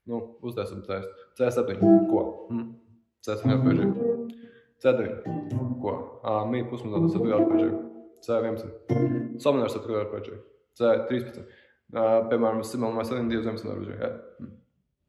Nu, uztaisim testu. C7. Ko? C7 RPG. C9. Ko? Mi pusmazotā 7 RPG. C11. Somnērs 7 RPG. C13. Piemēram, Simon vai 7 2 zemes RPG.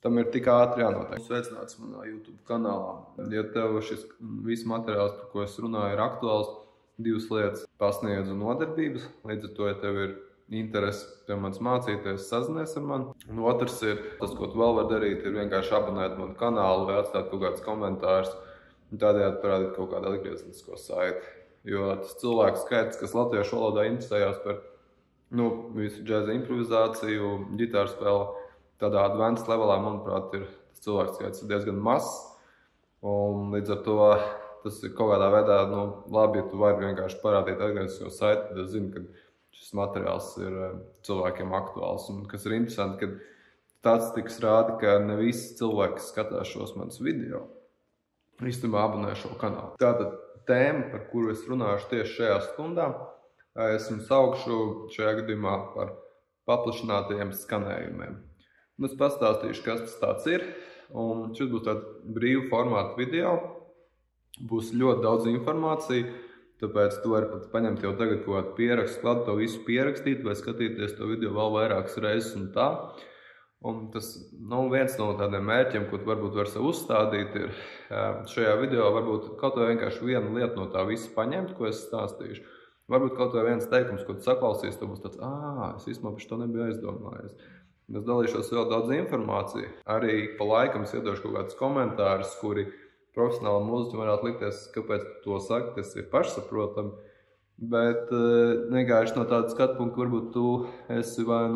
Tam ir tik ātri jānotiek. Sveicināts manā YouTube kanālā. Ja tev šis viss materiāls, par ko es runāju, ir aktuāls, divas lietas pasniedzu nodarbības. Līdz ar to, ja tev ir interesi pie manis mācīties, sazinies ar mani. Un otrs ir, tas, ko tu vēl vari darīt, ir vienkārši abonēt manu kanālu vai atstāt kaut kādus komentārus. Un tādējādi parādīt kaut kādu atgriezenisko saiti. Jo tas cilvēku skaits, kas latviešu valodā interesējās par visu džēza improvizāciju, ģitāru spēli, tādā advanced levelā, manuprāt, tas cilvēks skaits ir diezgan mazs. Un līdz ar to tas ir kaut kādā veidā, labi, ja tu vari vienkārši parādīt atgriezenisko saiti, tad es zinu, ka šis materiāls ir cilvēkiem aktuāls. Un kas ir interesanti, ka statistikas rāda, ka ne visi cilvēki skatās šos manus video. Īstenībā abonē šo kanālu. Tātad tēma, par kuru es runāšu tieši šajā stundā, es jums saukšu šajā gadījumā par paplašinātajiem skanējumiem. Un es pastāstīšu, kas tas tāds ir. Un šis būs tāds brīvu formātu video. Būs ļoti daudz informācija, tāpēc tu vari pat paņemt jau tagad kaut kādu pierakstu, klāt to visu pierakstīt vai skatīties to video vēl vairākas reizes un tā. Un tas viens no tādiem mērķiem, ko tu varbūt vari sev uzstādīt, ir šajā video varbūt kaut vai vienkārši vienu lietu no tā visa paņemt, ko es stāstīšu. Varbūt kaut vai viens teikums, ko tu saklausīs, tev būs tāds, es īstenībā par to nebiju aizdomājies. Es dalīšos vēl daudz informāciju. Arī pa laikam es iedošu kaut kādus komentārus, kuri profesionāli mūziķi varētu likties, kāpēc to saka, tas ir pašsaprotami. Bet vienkārši no tāda skatu punkta varbūt tu esi vai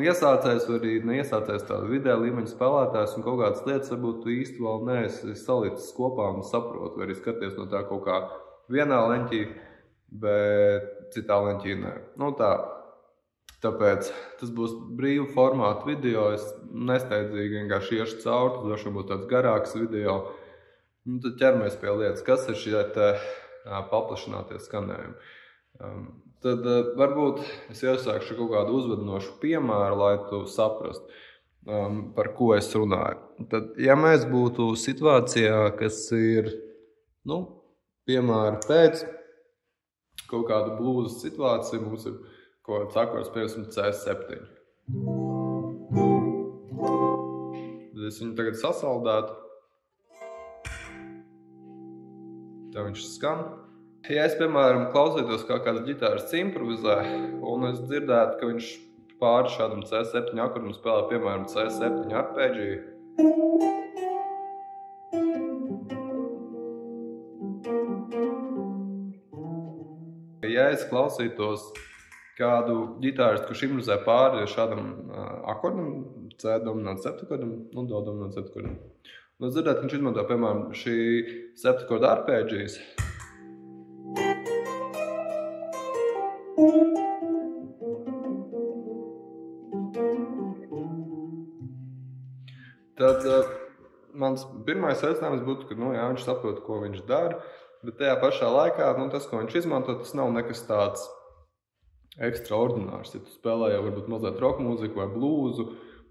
iesācējs vai arī neiesācējs tāda vidē līmeņa spēlētājs un kaut kādas lietas varbūt tu īsti vēl neesi salicis kopā un saproti, vai arī skaties no tā kaut kā vienā leņķī, bet citā leņķī nē. Tāpēc tas būs brīvu formātu video, es nesteidzīgi vienkārši iešu cauri, tas droši vien būs tāds garāks video. Tad ķeramies pie lietas, kas ir šie paplašinātie skanējumi. Tad varbūt es iesākšu kaut kādu uzvedinošu piemēru, lai tu saprastu, par ko es runāju. Tad, ja mēs būtu situācijā, kas ir, piemēram, pēc kaut kādu blūzas situāciju, mums ir kaut kāds akords, piemēram, C7. Tad es viņu tagad sasaldētu. Tā viņš skan. Ja es, piemēram, klausītos kā kāds ģitāras improvizē, un es dzirdētu, ka viņš pāri šādam C7 akordam spēlē, piemēram, C7 arpēģiju. Ja es klausītos kādu ģitāristu, kurš improvizē pāri šādam akordam, C dominants septakordam un Do dominants septakordam. Un es dzirdētu, ka viņš izmanto, piemēram, šī septakorda arpēģijas. Tad mans pirmais secinājums būtu, ka viņš saprot, ko viņš dara, bet tajā pašā laikā tas, ko viņš izmanto, tas nav nekas tāds ekstraordinārs. Ja tu spēlē jau varbūt mazliet rock mūziku vai blūzu,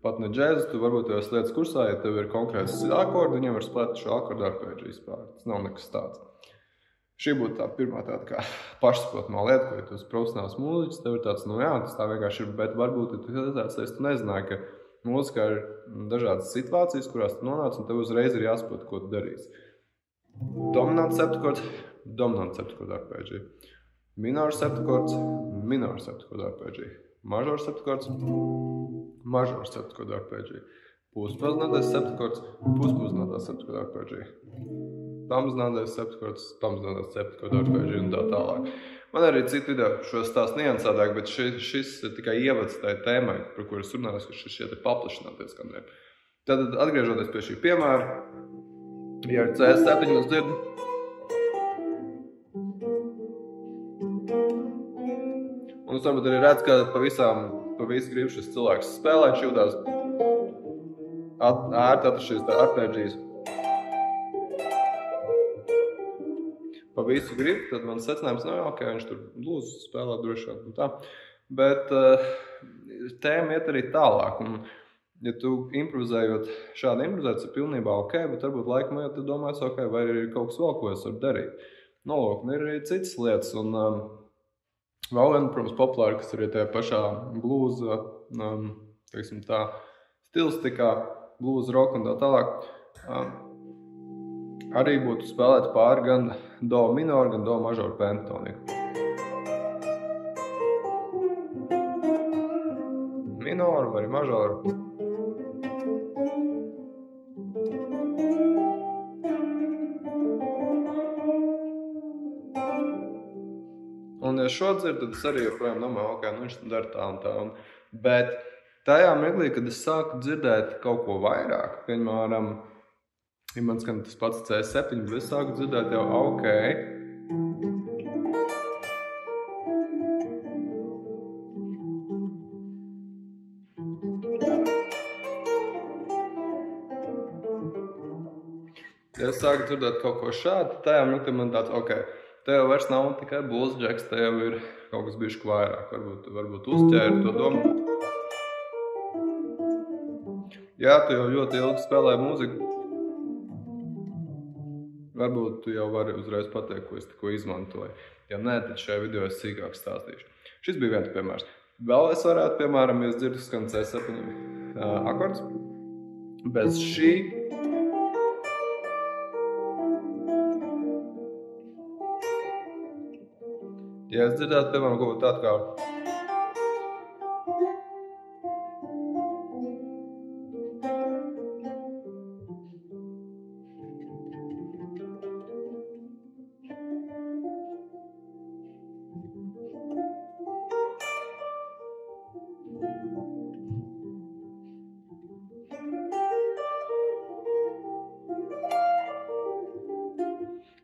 pat ne džēzu, tu varbūt jau esi lietas kursā, ja tev ir konkrēts akordi, viņam var spēlēt šo akordu arpēģiju spēlēt. Tas nav nekas tāds. Šī būtu tā pirmā tāda kā pašsaprotamā lieta, ko ja tu esi profesionāls mūziķis, tev ir tāds, tas tā vienkārši ir, bet varbūt, ja tu nezināji, ka mūzikā ir dažādas situācijas, kurās tu nonāc, un tev uzreiz ir jāsaprot, ko tu darīsi. Dominants septakords arpēģija. Minors septakords arpēģija. Mažors septakords arpēģija. Puspazinātais septakords arpēģija. Pamazinātais septakords arpēģija un tā tālāk. Man arī citu video šo stāstu niansādāk, bet šis ir tikai ievads tai tēmai, par kuru es runāju, ka šie te paplašinātie skanējumi. Tad atgriežoties pie šī piemēra, ja ar C7 es dzirdu, un es varbūt arī redzu, ka pa visu gribu šis cilvēks spēlēt, šķūtās ērti atrast šīs arpēģijas. Pa visu gribu, tad mans secinājums nav, ka viņš tur blūzu spēlē droši vien un tā. Bet tēma iet arī tālāk. Un ja tu improvizējot, šādi improvizēt, tas ir pilnībā ok, bet varbūt laikam, ja tu domāsi, ok, vai ir kaut kas vēl, ko es varu darīt. Nu, lūk, ir arī citas lietas, un vēl viena, protams, populāra, kas ir tajā pašā blūza, teiksim tā, stilistikā, blūza, rock un tā tālāk, arī būtu spēlēt pāri gan do minoru, gan do mažoru pentatoniku. Minoru vai mažoru. Un ja šo dzirdu, tad es arī joprojām domāju, ok, nu viņš dara tā un tā. Bet tajā mirklī, kad es sāku dzirdēt kaut ko vairāk, piemēram, ja man skan tas pats C7, bet es sāku dzirdēt jau ok. Ja es sāku dzirdēt kaut ko šādu, tajā mirklī man tāds, ok, te jau vairs nav tikai blues džeks, te jau ir kaut kas bišķi vairāk, varbūt uzķēri to domu. Jā, tu jau ļoti ilgi spēlē mūziku. Varbūt tu jau vari uzreiz pateikt, ko es tikko izmantoju. Ja nē, tad šajā video es sīkāk stāstīšu. Šis bija viens piemērs. Vēl es varētu, piemēram, ja es dzirdu skan C7 akords, bez šī. Ja es dzirdētu, piemēram, kaut ko tādu kā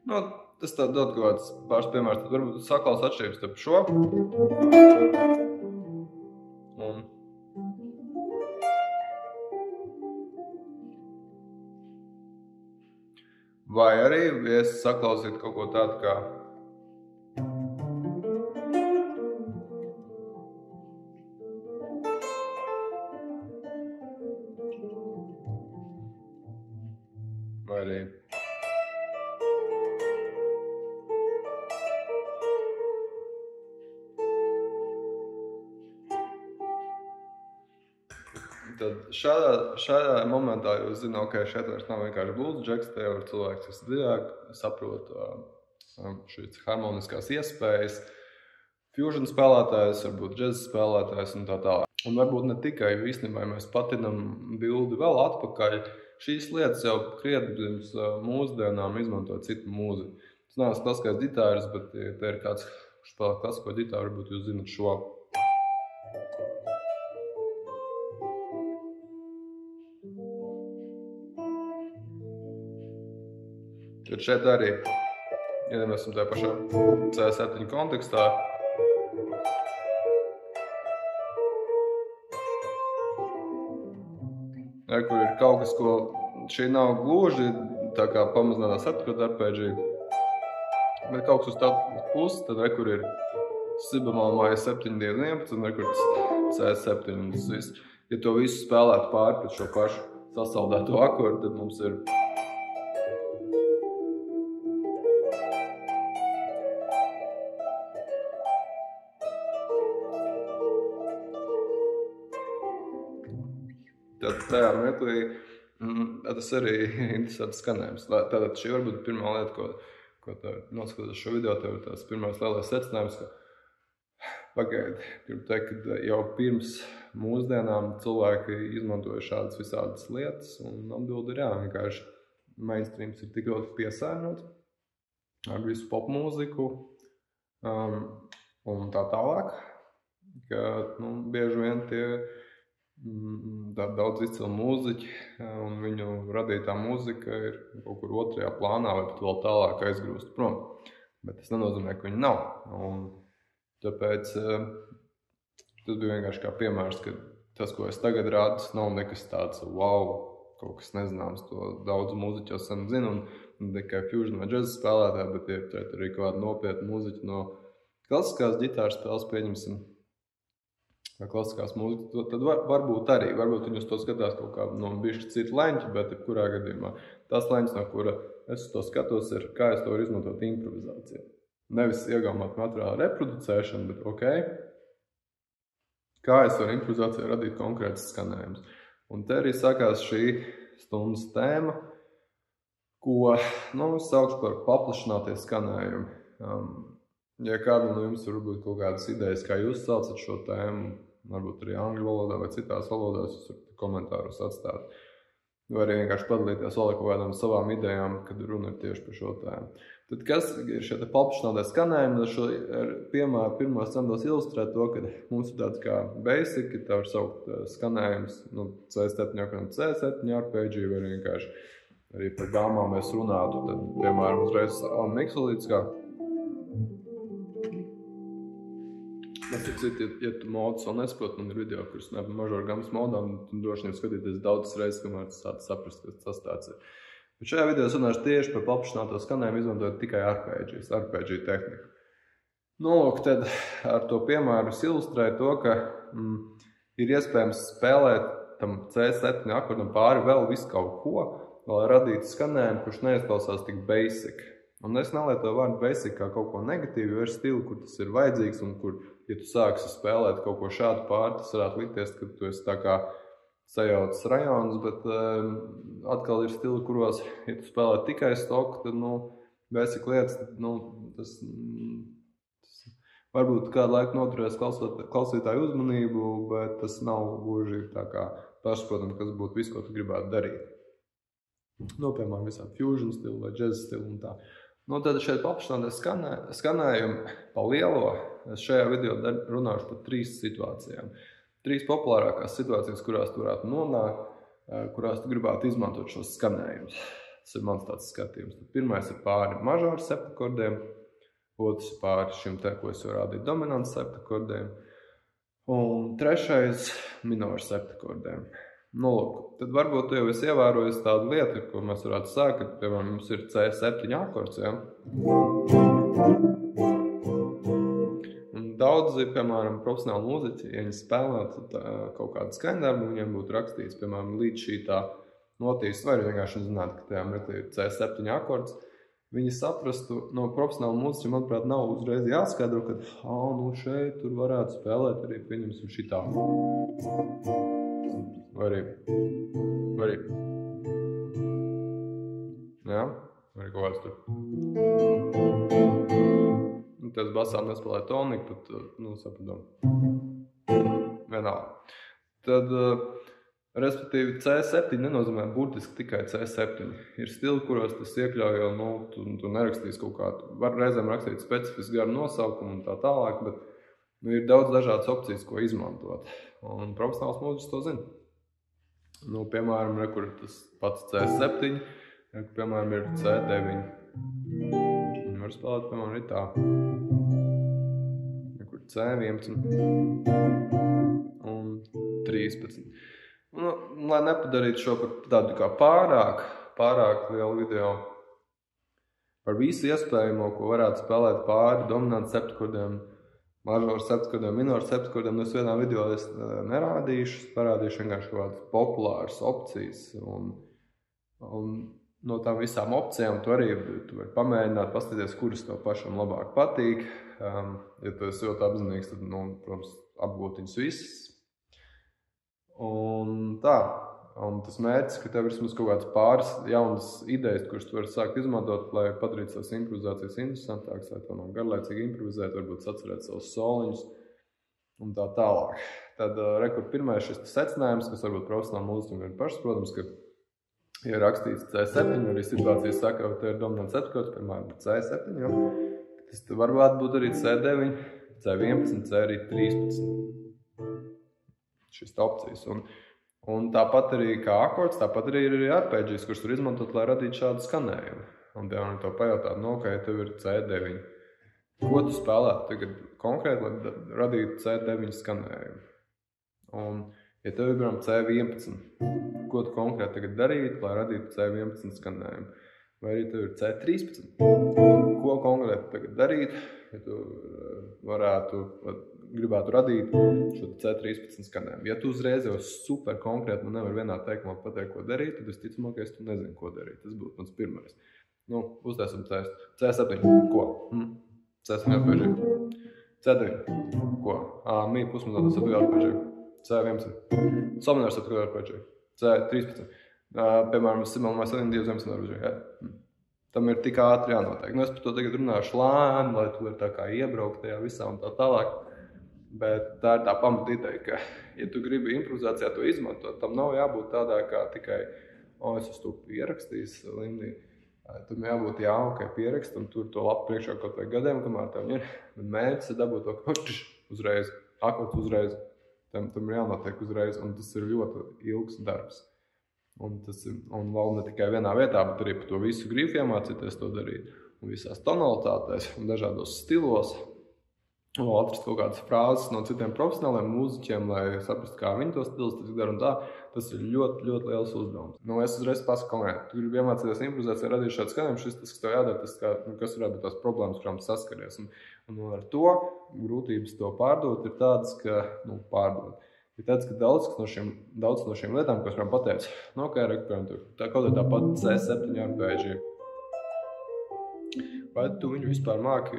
nu, tas tā dod kaut kāds pāris piemērs, tad varbūt saklaus atšķirības starp šo un vai arī, ja es saklausītu kaut ko tādu kā vai arī tad šādā momentā jūs zināt, ok, šeit vairs nav vienkārši blues džeks, te jau ir cilvēks, kas dziļāk saprot šīs harmoniskās iespējas, fusion spēlētājs, varbūt džez spēlētājs un tā tālāk. Un varbūt ne tikai, jo īstenībā mēs patinam bildi vēl atpakaļ, šīs lietas jau krietni pirms mūsdienām izmanto citu mūziku. Tas nav klasiskais ģitāris, bet te ir kāds, kurš spēlē klasisko ģitāru, varbūt jūs zinat šo. Tad šeit arī, ja mēs esam tajā pašā C7 kontekstā, kur ir kaut kas, ko šī nav gluži tā kā pamazinātā septītā arpēģija, bet kaut kas uz tā pusi, tad kur ir si bemol māja 7, 2, 11, un kur tas C7 un tas viss. Ja to visu spēlētu pāri pret šo pašu sasaldēto akordu, tad mums ir tad tajā mirklī tas arī interesants skanējums. Tātad šī varbūt pirmā lieta, ko noskatās šo video, tev ir tās pirmās lielais secinājums, ka pagaidi, gribu teikt, ka jau pirms mūsdienām cilvēki izmantoja šādas visādas lietas, un atbildi ir jā, vienkārši mainstreams ir tik ļoti piesārņots ar visu popmūziku un tā tālāk, ka bieži vien tie daudz izcilu mūziķi un viņu radītā mūzika ir kaut kur otrajā plānā vai pat vēl tālāk aizgrūst prom. Bet tas nenozīmē, ka viņi nav. Un tāpēc tas bija vienkārši kā piemērs, ka tas, ko es tagad rādu, nav nekas tāds wow, kaut kas nezināms, to daudz mūziķi jau sen zina, un tikai fusion vai džeza spēlētāji, bet ir arī kāda nopietna mūziķa no klasiskās ģitāras spēles, pieņemsim. vai klasiskās mūzikas, tad varbūt arī, varbūt viņi uz to skatās kaut kā no bišķi citu leņķi, bet kurā gadījumā tas leņķis, no kura es uz to skatos, ir, kā es to varu izmantot improvizācijā. Nevis iegaumāt materiālu reproducēšanu, bet kā es varu improvizācijā radīt konkrētas skanējumus. Un te arī sākās šī stundas tēma, ko, es saukšu par paplašinātie skanējumi. Ja kādam no jums var būt kaut kādas idejas, kā jūs saucat šo tēmu, varbūt arī angļu valodā vai citās valodās, jūs varat komentāros atstāt. Vai arī vienkārši padalīties vēl kaut kādām savām idejām, kad runa ir tieši par šo tēmu. Tad kas ir šie paplašinātie skanējumi? Ar piemēru pirmos centos ilustrēt to, ka mums ir tāds kā basic, tā var saukt skanējums, C7 un C7 arpeggi, vai vienkārši arī par gāmām mēs runātu, tad, piemēram, uzreiz miksolītiskā. Ja tu modus vēl nesaprot, man ir video, kurus ne par mažoru gammas modām, tu droši vien skatīties daudzas reizes, kamēr tu sāc saprast, kas tas tāds ir. Bet šajā video es runāšu tieši par paplašināto skanējumu, izmantojot tikai arpeggi tehniku. Lūk, tad ar to piemēru es ilustrēju to, ka ir iespējams spēlēt tam C7 akordam pāri vēl visu kaut ko, lai radītu skanējumu, kurš neizklausās tik basic. Un es nelietoju vārdu basic kā kaut ko negatīvu, jo ir stili, kur tas ir vajadzīgs un kur, ja tu sāksi spēlēt kaut ko šādu pāri, tas varētu likties, ka tu esi tā kā sajaucis rajonus, bet atkal ir stili, kuros, ja tu spēlē tikai stoku, tad, basic lietas, tas varbūt kādu laiku noturēs klausītāju uzmanību, bet tas nav gluži tā kā pašsaprotami, kas būtu viss, ko tu gribētu darīt. Piemēram, visādi fusion stili vai jazz stili un tā. Tad šeit paplašinātie skanējumi pa lielo. Es šajā video runāšu par 3 situācijām. 3 populārākās situācijas, kurās tu varētu nonākt, kurās tu gribētu izmantot šos skanējumus. Tas ir mans tāds skatījums. Pirmais ir pāri mažoru septakordiem, otrs ir pāri šim te, ko es varu rādīt dominants septakordiem, un trešais minoru septakordiem. Tad varbūt tu jau esi ievērojis tādu lietu, ko mēs varētu sākt, kad, piemēram, mums ir C7 akords, ja? Un daudzi, piemēram, profesionāli mūziķi, ja viņi spēlētu kaut kādu skaņdarbu, viņiem būtu rakstīts, piemēram, līdz šī tā notīst, vai vienkārši zinātu, ka tajā mirklī ir C7 akords. Viņi saprastu, no profesionāla mūziķa, manuprāt, nav uzreiz jāskaidro, ka, šeit tur varētu spēlēt arī, pieņemsim, šitā. Vai arī. Jā, vai arī kaut kāds tur. Tas basām nespēlē toniku, pat, sapadom. Vienalga. Tad, respektīvi, C7 nenozīmē burtiski tikai C7. Ir stili, kuros tas iekļauj jau, tu nerakstīs kaut kādu, var reizēm rakstīt specifisku garu nosaukumu un tā tālāk, bet ir daudz dažādas opcijas, ko izmantot. Un profesionāls mūziķis to zina. Piemēram, kur tas pats C7, piemēram, ir C9. Viņi var spēlēt, piemēram, arī tā. Kur C11 un 13. Lai nepadarītu šo par tādu kā pārāk lielu video par visu iespējamo, ko varētu spēlēt pāri dominantu septakordiem, mažoru septakordiem, minoru septakordiem, es vienā video nerādīšu, parādīšu vienkārši kaut kādas populāras opcijas. Un no tām visām opcijām tu vari pamēģināt, paskatīties, kuras tev pašam labāk patīk. Ja tu esi ļoti apzinīgs, tad, protams, apgūt viņus visas. Un tā. Un tas mērķis, ka tev ir vismaz kaut kāds pāris jaunas idejas, kuras tu vari sākt izmantot, lai padarītu savas improvizācijas interesantākas, vai to nav garlaicīgi improvizēt, varbūt atcerēt savus soliņus un tā tālāk. Tad, pirmais šis secinājums, kas varbūt profesionāli mūziķim ir pašs, protams, ka ir rakstīts C7, arī situācijas saka, ka te ir dominants septakords, piemēram, C7, jo tas varētu būt arī C9, C11, C arī 13. Šis opcijas. Un tāpat arī kā akords, tāpat arī ir arpeggi, kurus var izmantot, lai radītu šādu skanējumu. Un piemēram, tev pajautāt, ka ja tev ir C9, ko tu spēlētu tagad konkrēti, lai radītu C9 skanējumu? Un, ja tev ir, piemēram, C11, ko tu konkrēti tagad darītu, lai radītu C11 skanējumu? Vai arī tev ir C13, ko konkrēti tagad darīt, ja tu varētu gribētu radīt šo C13 skanējumu. Ja tu uzreiz jau super konkrēti man nevar vienā teikumā pateikt, ko darīt, tad es ticamākais tu nezini, ko darīt. Tas būtu mans pirmais. Nu, uztaisim C7. Ko? C7 arpēģiju. C9. Ko? Mi pusmazotā sapļu arpēģiju. C11. Somnērs sapļu arpēģiju. C13. Piemēram, simam vai 7 dievs zemes arpēģiju. Tam ir tik ātri jānotiek. Nu, es par to tagad runāšu lēni, lai tu vari tā kā iebraukt tajā visā un tā tālāk. Bet tā ir tā pamata ideja, ka, ja tu gribi improvizācijā to izmantot, tam nav jābūt tādā kā tikai, es uz to pierakstījis līmenī. Tam jābūt pierakst un tur to lapu priekšā kaut vai gadiem, kamēr tam ir. Bet mērķis ir dabūt to uzreiz, akords uzreiz. Tam ir jānotiek uzreiz, un tas ir ļoti ilgs darbs. Un vēl ne tikai vienā vietā, bet arī par to visu gribu iemācīties to darīt. Un visās tonalitātēs un dažādos stilos. Un vēl atrast kaut kādas frāzes no citiem profesionāliem mūziķiem, lai saprastu, kā viņi to stilistiski dara un tā. Tas ir ļoti, ļoti liels uzdevums. Nu, es uzreiz pasaku konkrēti. Tu gribi iemācīties improvizācijā, radīt šādu skaņojumu, šis tas, kas tev jādara, tas kā, kas varētu būt tās problēmas, kurām saskaries. Un ar to grūtības to pārdot ir tādas, ka, pārdot. Ir tāds, ka daudz no šīm lietām, ko es varam pateikt, tā kaut ir tā pati C7 arpēģija. Vai tu viņu vispār māki,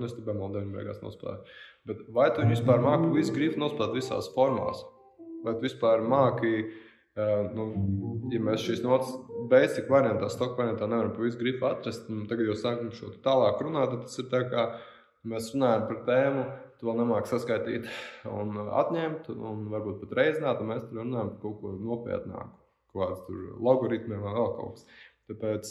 es te bemolu 9 beigās nospēlēju, bet vai tu viņu vispār māki visu grifu nospēlēt visās formās? Vai tu vispār māki, ja mēs šīs notas basic variantā, stock variantā nevaram pa visu grifu atrast, un tagad jau sākam šo tālāk runāt, tad tas ir tā kā mēs runājam par tēmu, tu vēl nemāki saskaitīt un atņemt, un varbūt pat reizināt, un mēs tur runājam par kaut ko nopietnāku, kaut kāds tur logaritmiem vai vēl kaut kas. Tāpēc,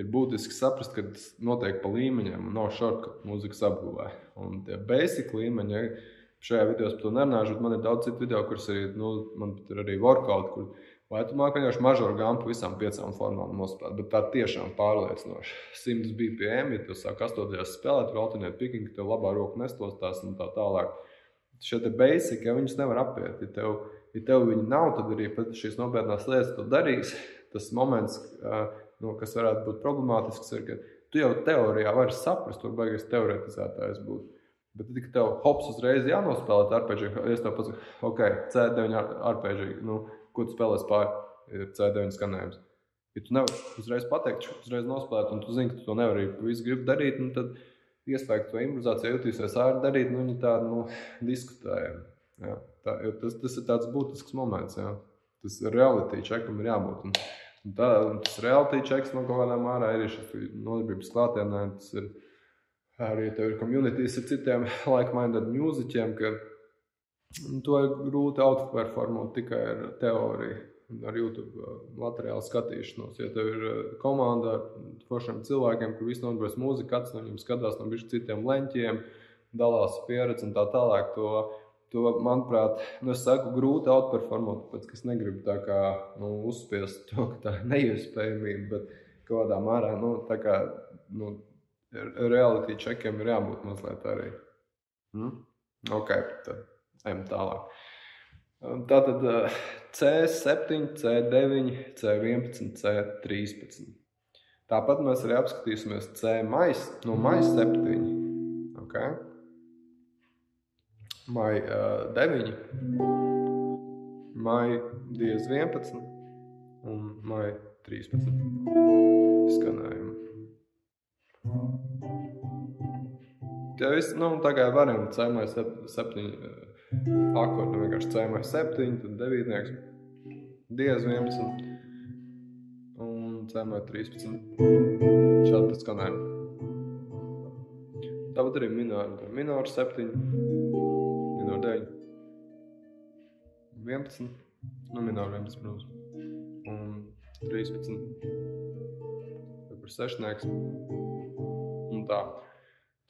ir būtiski saprast, ka tas notiek pa līmeņiem un nav shortcut mūzikas apguvē. Un tie basic līmeņi, šajā video es par to nerunāšu, bet man ir daudz citu video, kuras arī, man pat ir arī workout, kur vai tu māki vienkārši mažoru gampu visām 5 formām nospēlēt, bet tā tiešām pārliecinoši. 100 BPM, ja tu sāk 8. spēlēt, vai alternate picking, ka tev labā roka nestostās un tā tālāk. Šie te basic, ja viņus nevar apiet, ja tev viņi nav, tad arī pat šīs nopietnās lietas to darīs. Tas moments, kas varētu būt problemātisks, ir, ka tu jau teorijā vari saprast, tur baigais teoretizētājs būt. Bet tik tev hops uzreiz jānospēlēt arpēģiju, ja es tev pasaku, ok, C9 arpēģiju, ko tu spēlēs pāri, ir C9 skanējums. Ja tu nevar uzreiz pateikt, uzreiz nospēlēt, un tu zini, ka tu to nevari visu gribu darīt, tad iespēju to improvizāciju jutīsies ārti darīt, viņi tādu diskutējam. Jā, tas ir tāds būtisks moments, jā. Tas reality checkam ir jābūt. Un tas reality checks man kaut kādā mērā ir šis nodarbības klātienē, tas ir arī tev ir communities ar citiem like-minded mūziķiem, ka to ir grūti outperformot tikai ar teoriju, ar YouTube materiālu skatīšanos. Ja tev ir komanda ar foršiem cilvēkiem, kur visi nodarbojas mūziku, kāds no viņiem skatās no bišķi citiem leņķiem, dalās pieredzi un tā tālāk, to manuprāt, es saku grūti outperformot, tāpēc, ka es negribu tā kā uzspiest to, ka tā ir neiespējamība, bet kādā mērā, tā kā, reality checkiem ir jābūt mazliet arī. Ok, tad ejam tālāk. Tātad C7, C9, C11, C13. Tāpat mēs arī apskatīsimies C-mais, mais 7. Ok? Mai 9, mai diez 11 un mai 13 skanējumi. Ja viss, tā kā varam C-mai 7 akordu, vienkārši C-mai 7, tad 9, diez 11 un C-mai 13. Šādi skanējumi. Tāpat arī minor 7, minor 9, 11, minor 11, protams, un 13, par sešnieks, un tā.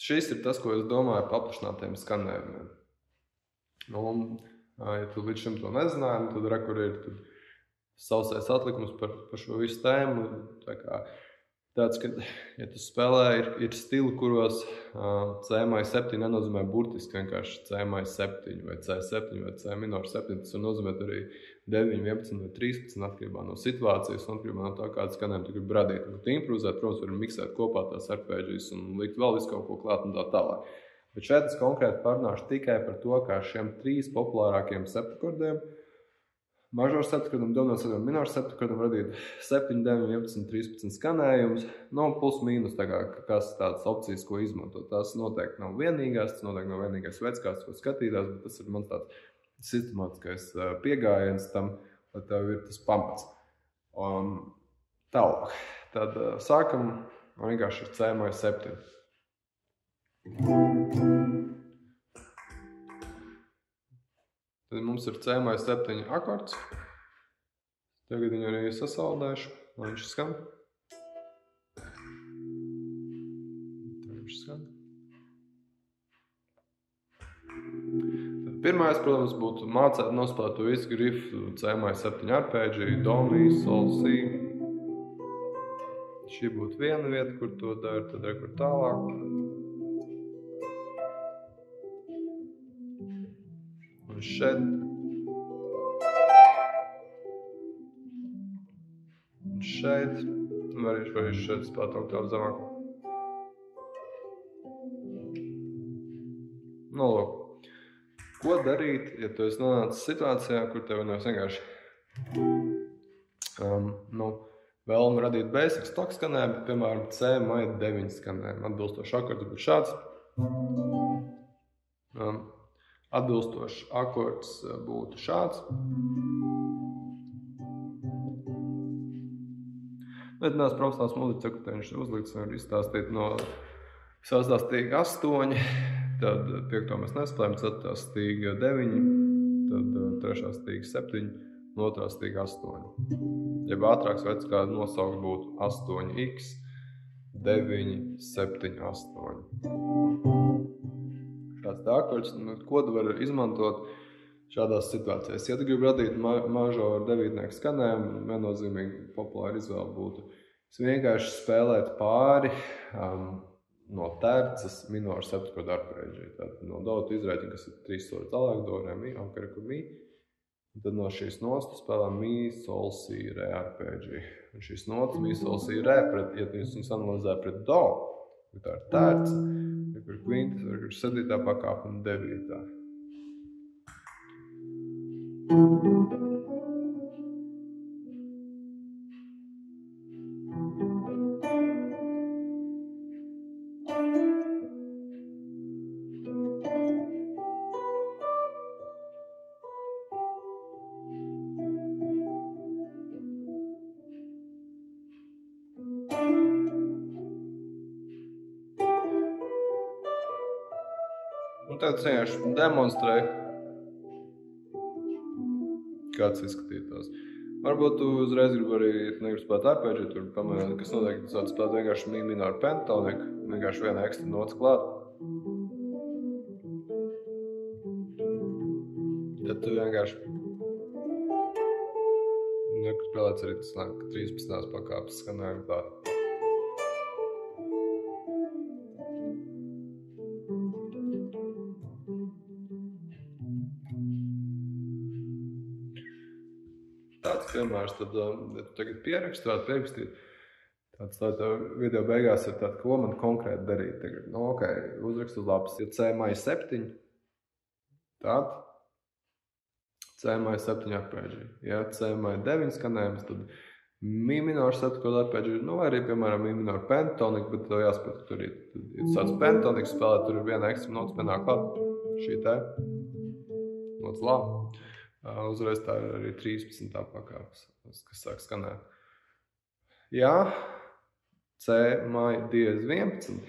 Šis ir tas, ko es domāju paplašinātiem skanējumiem. Un, ja tu līdz šim to nezināji, tad rekur ir sausais atlikums par šo visu tēmu. Tāds, ka, ja tu spēlē, ir stili, kuros C-mai 7 nenozīmē burtiski vienkārši C-mai 7 vai C7 vai C minor 7. Tas var nozīmēt arī 9, 11 vai 13 atkarībā no situācijas un atkarībā no tā, kādu skanējumu tu gribi radīt. Un tu improvizēt, protams, var miksēt kopā tās arpēģijas un likt vēl visu kaut ko klāt un tā tālāk. Bet šeit es konkrēti parunāšu tikai par to, kā šiem 3 populārākiem septakordiem, mažors septakordam, dominants septakordam, minors septakordam radīt 7, 9, 11, 13 skanējumus, plus mīnus, kas tādas opcijas, ko izmantot. Tas noteikti nav vienīgās, tas noteikti nav vienīgais veids, kāds ko skatītās, bet tas ir mans tāds sistemātiskais piegājiens tam, lai tev ir tas pamats. Tālāk. Tad sākam vienkārši ar C-7. Tad mums ir C-7 akords. Tagad viņu arī sasaldēšu, lai viņš skan. Tā viņš skan. Tad pirmais, protams, būtu mācēt nospēlēt to visu grifu C-7 arpēģiju, do, mi, sol, si. Šī būtu viena vieta, kur to dara, tad rekur tālāk. Un šeit. Un šeit. Varēšu šeit spēt oktāvu zemāk. Nu, lūk. Ko darīt, ja tu esi nonācis situācijā, kur tev vienkārši vēlme radīt basic stock skanējumu, bet, piemēram, C-9 skanējumu. Atbilstošs akords būtu šāds. Atbilstošs akords būtu šāds. Bet nās profesionāls muziķis, ko te viņš uzlikts, var izstāstīt no sastāstīga 8, tad 5. mēs nespēlējam, 4. stīga 9, tad 3. stīga 7, un 2. stīga 8. Ja ātrāks veids, kā nosaukt būtu 8x, 9, 7, 8. Šāds tā akords, ko tu vari izmantot šādās situācijās. Ja tu gribi radīt mažoru devītnieku skanējumu, viennozīmīgi populāra izvēle būtu vienkārši spēlēt pāri no terces minoru septakordu arpēģiju. Tātad no do tu izrēķini, kas ir 3 soļi tālāk, do, re, mi, akara, kur mi. Un tad no šīs notas spēlē mi, sol, si, re arpēģiju. Un šīs notas mi, sol, si, re, ja jūs viņus analizē pret do, tā ir terce, kur kvintas, kur 7. pakāpe un 9. Un tagad es vienkārši demonstrēju, kāds izskatītās. Varbūt tu uzreiz gribi arī, ja tu negribi spēt arpēģiju, tur pamēģināt, kas noteikti tu sāc spēt vienkārši mi minoru pentatoniku, vienkārši viena ekstra nots klāt. Tad tu vienkārši spēlēts arī tas nāk 13. pakāpes skanējumu klāt. Tāds piemērs, tad tagad pierakstīt. Tāds video beigās ir tāda, ko man konkrēti darīt tagad. Nu, ok, uzrakstu uz lapas, ja C-7, tad C-7 arpēģija. Ja C-9 skanējums, tad mi minoru septakordu arpēģija, nu vai arī, piemēram, mi minoru pentatoniku, bet tev jāspēt, ka tur ir, ja tu sāc pentatoniku spēlēt, tur ir viena ekstra nots penā klāt, šī te, nots lā. Uzreiz tā ir arī 13. pakāpes, kas sāk skanēt. Jā, C-maj diez 11.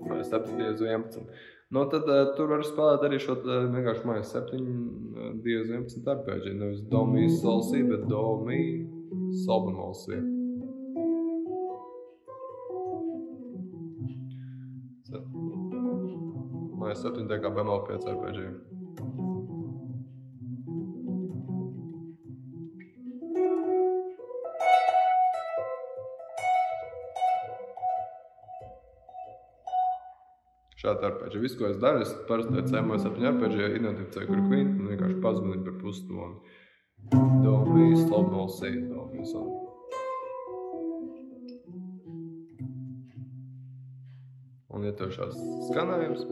Vai 7 diez 11. Nu, tad tur var spēlēt arī šo vienkārši maj 7 diez 11 arpēģiju. Nevis do, mi, sol, si, bet do, mi, sol, bemol, si. Maj 7 tiek kā bemol 5 arpēģiju. Šāda arpēģija. Visu, ko es daru, es parasti C-7 arpēģijā identificēju, kur kvintu un vienkārši pazvanīju par pustoni. Do, mi, sol, bemol, si, do, mi, sol. Un ja tev šāds skanējums,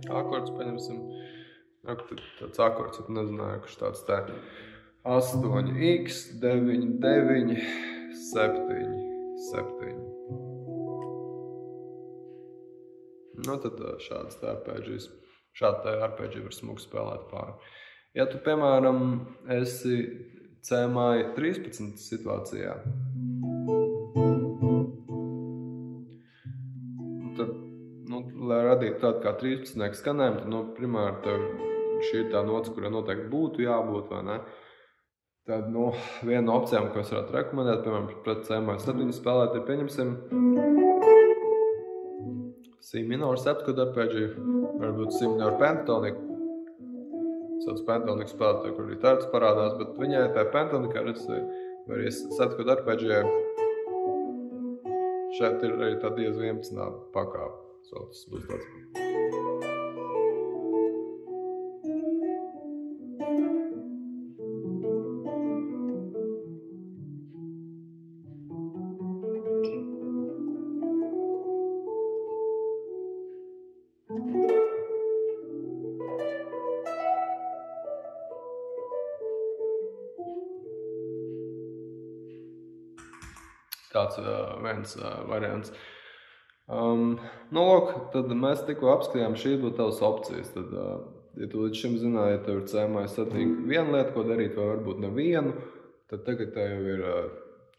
akords paņemsim, tad tāds akords, ja tu nezināji, kurš tāds tā 8x, 9, 9, 7, 7. Nu, tad šāds tā arpēģijas, šādi tā arpēģija var smuki spēlēt pāri. Ja tu, piemēram, esi C-māja 13 situācijā, tad, lai radītu tādu kā 13 skanējumu, tad, primāri, tev šī ir tā nots, kurai noteikti būtu jābūt, vai ne? Tad, viena no opcijām, ko es varētu rekomendēt, piemēram, pret C-māju 7 spēlēt, ir pieņemsim Si minoru septkodu arpēģiju, varbūt Si minoru pentatoniku. Sauc pentatoniku spēlētāju, kur arī tārts parādās, bet viņai tā pentatonika, vai arī septkodu arpēģijai, šeit ir arī tā diez 11 pakāpe. Tas būs tāds. Tāds viens variants. Lūk, tad mēs tikko apskatījām, šī būtu tavas opcijas. Tad, ja tu līdz šim zināji, ja tev ir C-māja satīk viena lieta, ko darīt, vai varbūt nevienu, tad tagad tev jau ir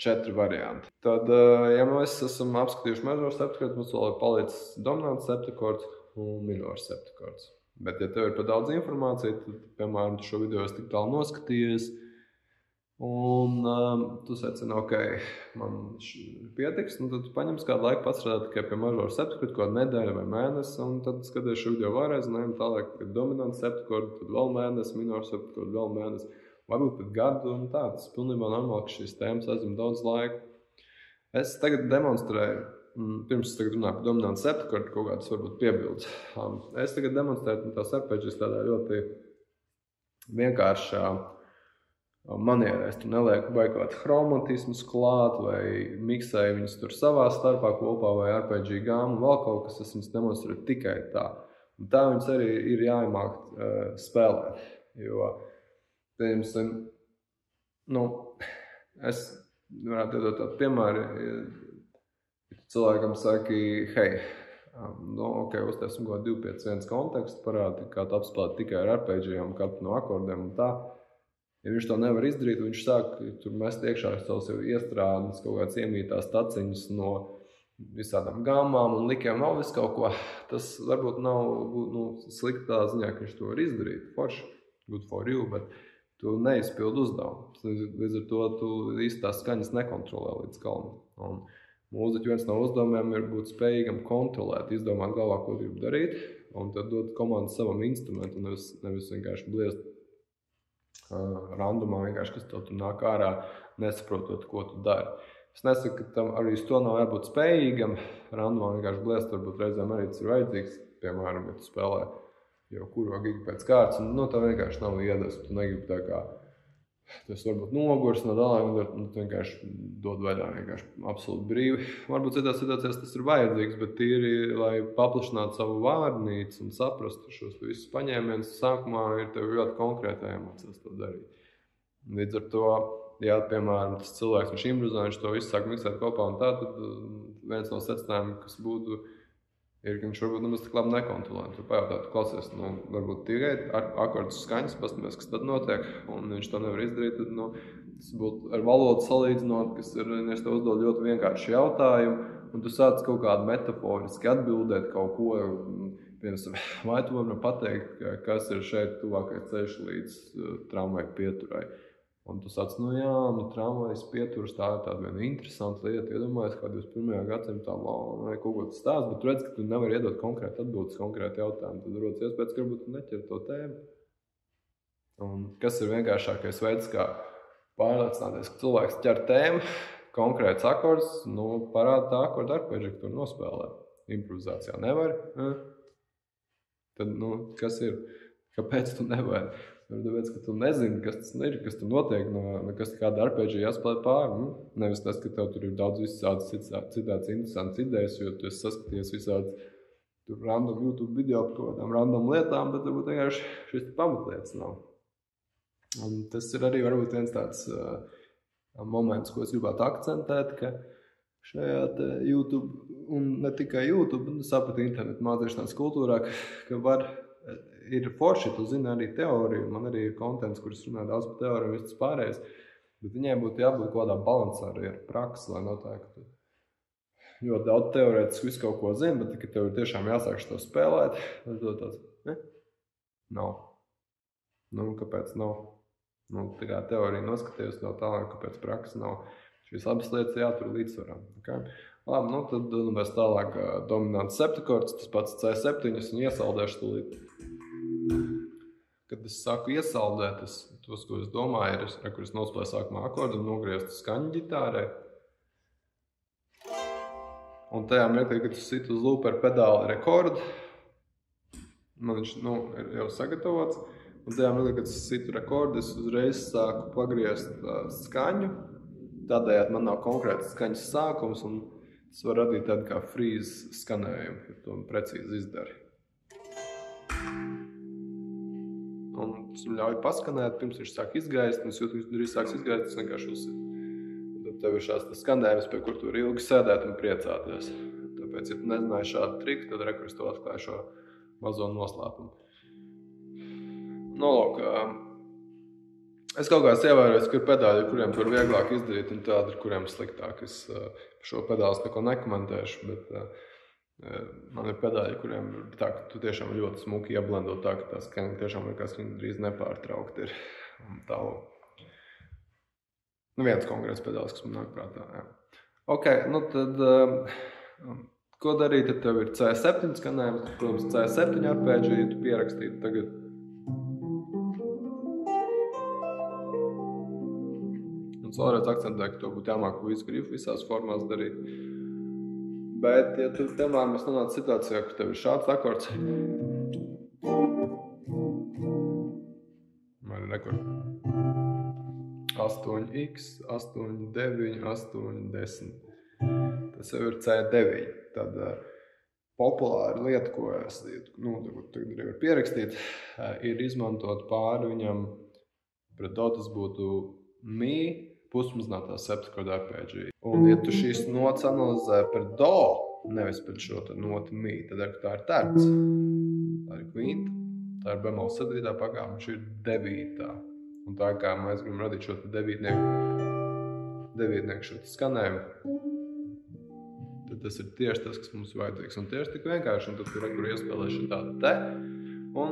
4 varianti. Tad, ja mēs esam apskatījuši mažoru septakordu, mums vēl ir palicis dominants septakords un minors septakords. Bet, ja tev ir par daudz informāciju, tad, piemēram, tu šo video esi tik tālu noskatījies, un tu secini, ok, man pietiks, tad tu paņems kādu laiku pastrādāt tikai pie mažoru septakordu, kādu nedēļu vai mēnesi, un tad skaties šo video vēlreiz, un ejam tālāk, kad dominants septakordu, tad vēl mēnesi, minors septakordu, vēl mēnesi, varbūt pat gadu, un tā, tas pilnībā normāli, ka šīs tēmas aizņem daudz laika. Es tagad demonstrēju, pirms es tagad runāju par dominantu septakordu, kaut kādas varbūt piebildes. Es tagad demonstrēju tās arpēģijas tādā ļoti vienkāršā manierē. Es tur nelieku baigāt chromatismus klāt, vai miksēju viņus tur savā starpā kopā, vai arpēģiju gāmu, vēl kaut kas, es viņus demonstrēju tikai tā. Un tā viņus arī ir jāiemāk spēlēt, jo, piemēram, es varētu iedot tādu piemēru, ja cilvēkam saki, hei, ok, uztaisim kaut 2-5-1 kontekstu, parādi, kā tu apspēlēt tikai ar arpēģijām, katru no akordiem un tā. Ja viņš to nevar izdarīt, viņš sāk tur mest iekšā savus jau iestrādnes, kaut kāds iemītās taciņus no visādām gammām un likiem vēl visu kaut ko. Tas varbūt nav slikti tādā ziņā, ka viņš to var izdarīt. Forši, good for you, bet tu neizpildi uzdevumu. Līdz ar to tu īsti tās skaņas nekontrolē līdz galam. Un mūziķu viens no uzdevumiem ir būt spējīgam kontrolēt, izdomāt galvā, ko grib darīt, un tad dot komandu savam instrumentu, nevis vienkārši bliest randumā, vienkārši, kas tev tur nāk ārā, nesaprotot, ko tu dari. Es nesaku, ka tam arī uz to nav jābūt spējīgam, randumā vienkārši bliest, varbūt reizēm arī tas ir vajadzīgs, piemēram, ja tu spēlē jau kuro gigu pēc kārtas, un tā vienkārši nav iedas, tu negribi tā kā, tas varbūt nogurs no dalām, un tu vienkārši dod vaļā, vienkārši absolūti brīvi. Varbūt citās situācijās tas ir vajadzīgs, bet tīri, lai paplašinātu savu vārnīcu un saprastu šos visus paņēmienus, sākumā ir tev ļoti konkrēti jāmācās to darīt. Līdz ar to, ja, piemēram, tas cilvēks, viņš improvizē, viņš to visu sāk miksēt kopā un tā, tad viens no secinājumiem, kas būtu, ir, ka viņš varbūt nemaz tik labi nekontrolē. Tu pajautāt, klausies, varbūt tikai akordus skaņas, pastamies, kas tad notiek, un viņš to nevar izdarīt, tad, tas būtu ar valodu salīdzinot, kas ir, ja es tev uzdod ļoti vienkārši jautājumu, un tu sāc kaut kādu metaforiski atbildēt kaut ko, piemēram, vai tu vari pateikt, kas ir šeit tuvākais ceļš līdz tramvaju pieturai. Un tu sāc, tramvajas pieturas, tā ir tāda viena interesanta lieta, iedomājies, kā 21. gadsimtā vai kaut ko tas stāsts, bet tu redz, ka tu nevari iedot konkrēti atbildes, konkrēti jautājumu, tad rodas iespējas, ka varbūt tu neķer to tēmu. Un kas ir vienkāršākais veids, kā pārliecināties, ka cilvēks ķer tēmu, konkrēts akords, parāda tā akordu arpēģi, ka tur nospēlē. Improvizācijā nevar. Tad, kas ir? Kāpēc tu nevari? Tāpēc, ka tu nezini, kas tas ir, kas tur notiek, kas kāda RPG jāspēlē pāri. Nevis tas, ka tev tur ir daudz visādas citādas interesantas idejas, jo tu esi saskaties visādas tur random YouTube video par kaut kādām random lietām, bet varbūt vienkārši šis pamatlietas nav. Un tas ir arī varbūt viens tāds moments, ko es gribētu akcentēt, ka šajā YouTube, un ne tikai YouTube, bet sapratu internetu mācīšanās kultūrā, ka ir forši, tu zini arī teoriju, man arī ir kontents, kurus runā daudz par teoriju, viss tas pārējais, bet viņai būtu jābūt kaut kādā balansā arī ar praksi, lai nav tā, ka tu ļoti daudz teorētiski visu kaut ko zini, bet ka tev ir tiešām jāsāk to spēlēt, tad to tāds, nav. Kāpēc nav? Tā kā teorija noskaties no tālāk, kāpēc praksa nav. Šīs abas lietas jātur līdzsvarā. Okay? Labi, tad mēs tālāk dominants septikords, tas pats C7, un iesaldēšu tūlīt. Kad es saku iesaldēt, tos, ko es domāju, ir, kur es nospēju sākumā akordu un nogriestu skaņu ģitārai. Un tajā mirklī, kad tu sit uz looper pedāli rekordu, man viņš ir jau sagatavots, un tajā mirklī, kad es situ rekordu, es uzreiz sāku pagriezt skaņu, tādējādi man nav konkrēts skaņas sākums, un tas var radīt tādu kā freeze skanējumu, ja to precīzi izdari. Un tas ļauj paskanēt, pirms viņš sāk izgaist, un es jūtu, ka viņš sāks izgaist, tas vienkārši uzsit. Tad tev ir šāds skanējums, pie kur tu ir ilgi sēdēt un priecāties. Tāpēc, ja tu nezināji šādu triku, tad rekur es to atklāju šo mazo noslēpumu. Lūk, es kaut kāds ievēroju, ka ir pedāļi, kuriem tur vieglāk izdarīt, un tādi, ar kuriem sliktāk. Es šo pedālis neko nekomentēšu, bet man ir pedāļi, kuriem ir tā, ka tu tiešām ļoti smuki ieblendo tā, ka tā skaņa tiešām liekas, viņa drīz nepārtraukt ir. Viens konkrēts pedālis, kas man nāk prātā. Jā. Ok, tad ko darīt, ja tev ir C7 skanējums? Protams, C7 arpēģi, ja tu pierakstītu tagad. Un vēlreiz akcentēju, ka to būtu jāmāk visu grifu visās formās darīt. Bet, ja tu, piemēram, mēs nonāc situācijā, ka tev ir šāds akords, man ir rekords 8x, 8, 9, 8, 10. Tas jau ir C9. Tad populāra lieta, ko es tagad arī var pierakstīt, ir izmantot pāri viņam, pret to tas būtu mi, pusmaznātā septikorda arpēģija. Un, ja tu šīs notas analizē par do, nevis par šo notu mi, tad tā ir terts. Tā ir kvinta, tā ir bemol 7. pagāma, viņš ir 9. Un tā kā mēs gribam radīt šo devītnieku šo skanējumu, tad tas ir tieši tas, kas mums vajadzīgs. Un tieši tik vienkārši, un tad tur rekur iespēlēšu tādu te. Un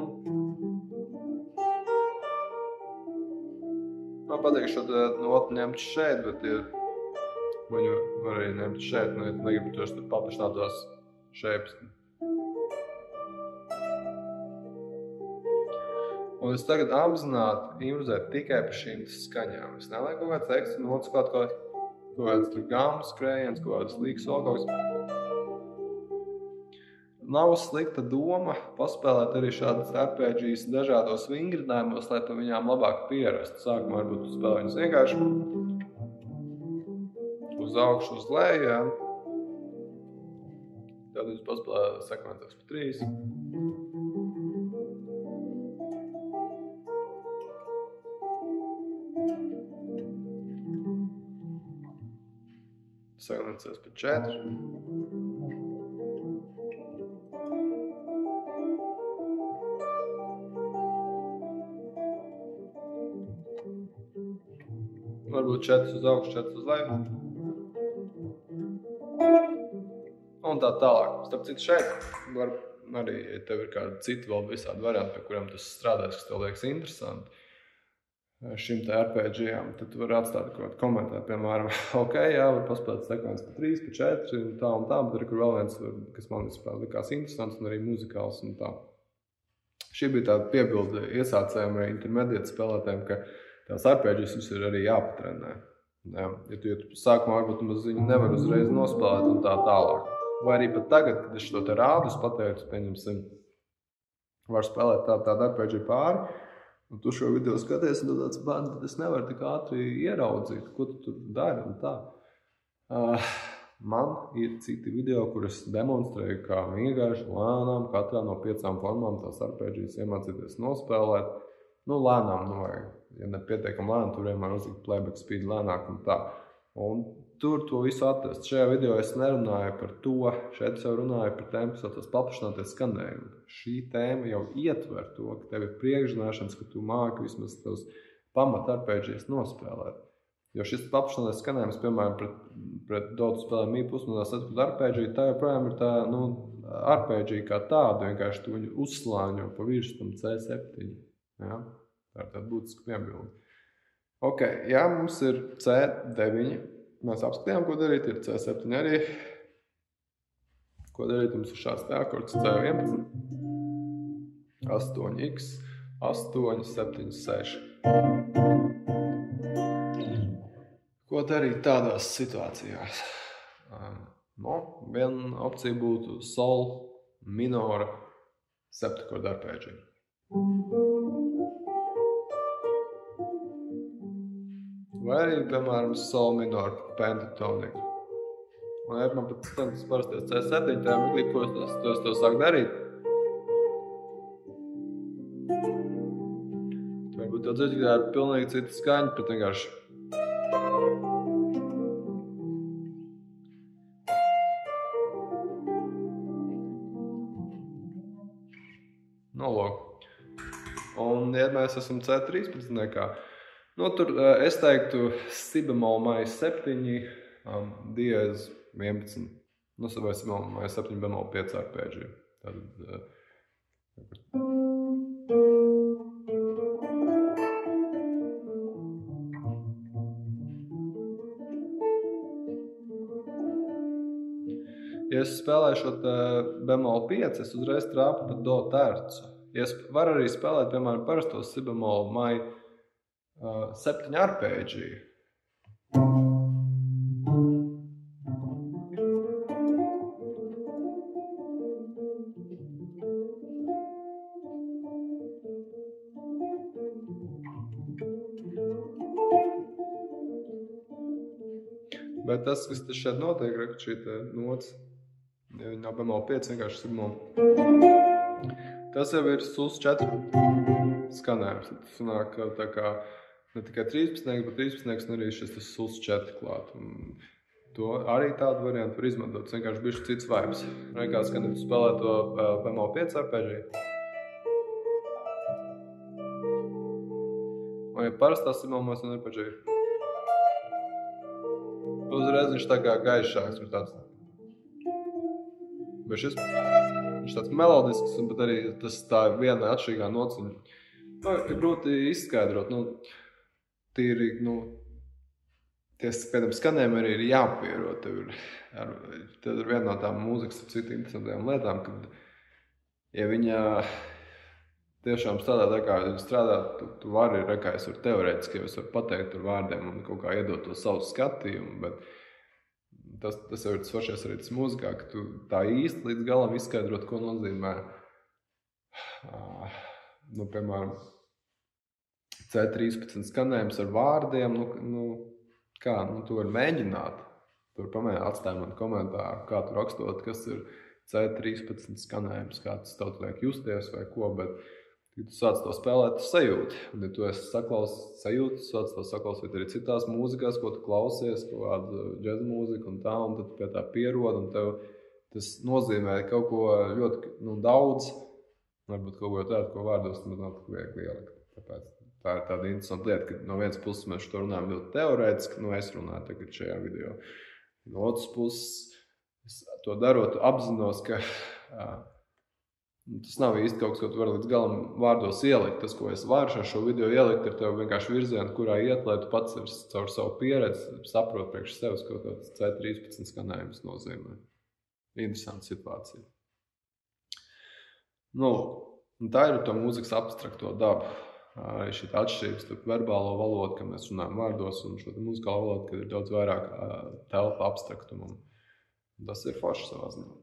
man patīk šo notu ņemt šeit, bet viņu var arī ņemt šeit, ja negribu tur paplašināt tās šeipas. Un es tagad apzināti improvizēju tikai par šīm skaņām. Es nelieku kaut kāds ekstra notas, kaut kāds tur gammas skrējiens, kaut kāds līgs vēl kaut kas. Nav slikta doma paspēlēt arī šādas arpēģijas dažādos vingrinājumos, lai tu viņām labāk pierastu. Sākumā varbūt tu spēlē viņus vienkārši uz augšu, uz leju, jā. Tad jūs paspēlē sekvencēs pa 3. Sekvencēs pa 4. Varbūt 4 uz augšu, 4 uz leju. Un tā tālāk. Starp citu šeit var arī, ja tev ir kādi citi vēl visādi varianti, pie kuriem tas strādās, kas tev liekas interesanti šim te arpēģijām, tad tu vari atstāt kaut kādu komentāru, piemēram, ok, jā, var paspēlēt sekvences pa 3, pa 4, un tā, bet ir kur vēl viens, kas man likās interesants un arī muzikāls un tā. Šī bija tāda piebilde iesācējiem vai intermediate spēlētājiem, ka tās arpēģijas jums ir arī jāpatrenē. Ja tu sākumā varbūt viņu nevar uzreiz nospēlēt un tā tālāk. Vai arī pat tagad, kad es šo te rādus pateicu, pieņemsim, var spēlēt tādu arpēģiju pāri, Un tu šo video skaties, un tu tāds bērns, tad es nevaru tik ātri ieraudzīt, ko tu tur dari un tā. Man ir citi video, kurus demonstrēju, kā vienkārši lēnām katrā no 5 formām tās arpēģijas iemācīties nospēlēt. Nu, lēnām, ja nepietiekam lēnām, tur vienmēr uzlikt playback speed lēnāk un tā. Un tur to visu atrast. Šajā video es nerunāju par to, šeit es jau runāju par tēmu, kas saucas paplašināties skanējumu. Šī tēma jau ietver to, ka tev ir priekšzināšanas, ka tu māki vismaz tavs pamat arpēģijas nospēlēt. Jo šis paplašinātais skanējums, piemēram, pret dotu spēlē mī pusmodā 7. arpēģiju, tā joprojām ir tā, arpēģija kā tāda, vienkārši tu viņu uzslāņo pa virsmu tam C7. Ja? Tā ir tāda būtiska piebilde. Ok, jā, mums ir C9. Mēs apskatījām, ko darīt, ir C7 arī. Ko darīt, mums ir šāds te akords C11. 8x, 8, 7, 6. Ko darīt tādās situācijās? Viena opcija būtu sol minora 7-kordu arpēģija. Vai arī, piemēram, sol minora pentatoniku. Un, ja man pat tas parasties C7, tajā mirklī, ko es to sāku darīt, varbūt to dzird, ka ir pilnīgi cita skaņa, bet vienkārši nolūk. Un, ja mēs esam C13 nekā, tur es teiktu si bemol maija 7, diez 11, vai si bemol maija 7 bemol 5 arpēģiju. Ja es spēlēju šo bemol 5, es uzreiz trāpu pa do tercu. Ja es varu arī spēlēt, piemēram, parasto si bemol maija 7 arpēģiju. Bet tas, kas šeit notiek, ka šī nots, ja viņa nav bemol 5, vienkārši si bemol. Tas jau ir sus 4 skanējums. Tas sanāk tā kā ne tikai 13, bet 13 un arī šis sus 4 klāt. Un to arī tādu variantu var izmantot. Tas vienkārši bišķi cits vibes. Vienkārši skan, ja tu spēlē to bemol 5 arpēģiju. Un ja parastā si bemol maija arpēģija, uzreiz viņš tā kā gaišāks, viņš tāds. Bet šis viņš tāds melodisks, bet arī tas tā viena atšķirīgā nociņa. Ir grūti izskaidrot, tīri, pēc skanējumi arī ir jāpierot. Tad ir viena no tām mūzikas ar citu interesantajām lietām, kad, ja viņa tiešām strādā tā kā viņa strādā, tu vari, es varu teorētiski, es varu pateikt ar vārdiem un kaut kā iedot to savu skatījumu, bet tas jau ir svaršies arī tas mūzikā, ka tu tā īsti līdz galam izskaidrot, ko nozīmē, piemēram, C13 skanējums ar vārdiem, tu vari mēģināt, tu vari pamēģināt, atstāj man komentāru, kā tu rakstot, kas ir C13 skanējums, kā tas tev liek justies vai ko, bet ja tu sāc to spēlēt, tu sajūti. Un ja tu esi sajūti, tu sāc to saklausīt arī citās mūzikās, ko tu klausies, kaut kādu džeza mūziku un tā, un tad pie tā pierod, un tev tas nozīmē kaut ko ļoti daudz, varbūt kaut ko tādu, ko vārdos man nav tik viegli ielikt. Tāpēc tā ir tāda interesanta lieta, ka no vienas puses mēs to runājam ļoti teorētiski, es runāju tagad šajā video. No otras puses, to darot, apzinos, ka tas nav īsti kaut kas, ko tu vari līdz galam vārdos ielikt. Tas, ko es varu šo video ielikt, ir tev vienkārši virzienu, kurā iet, lai tu pats caur savu pieredzi saprot priekš sevis, ko tāds C13 skanējums nozīmē. Interesanta situācija. Tā ir to mūzikas abstrakto dabu. Arī šī atšķirības starp verbālo valodu, kad mēs runājam vārdos, un šo muzikālo valodu, kad ir daudz vairāk telpa abstraktumam. Tas ir forši savā ziņā.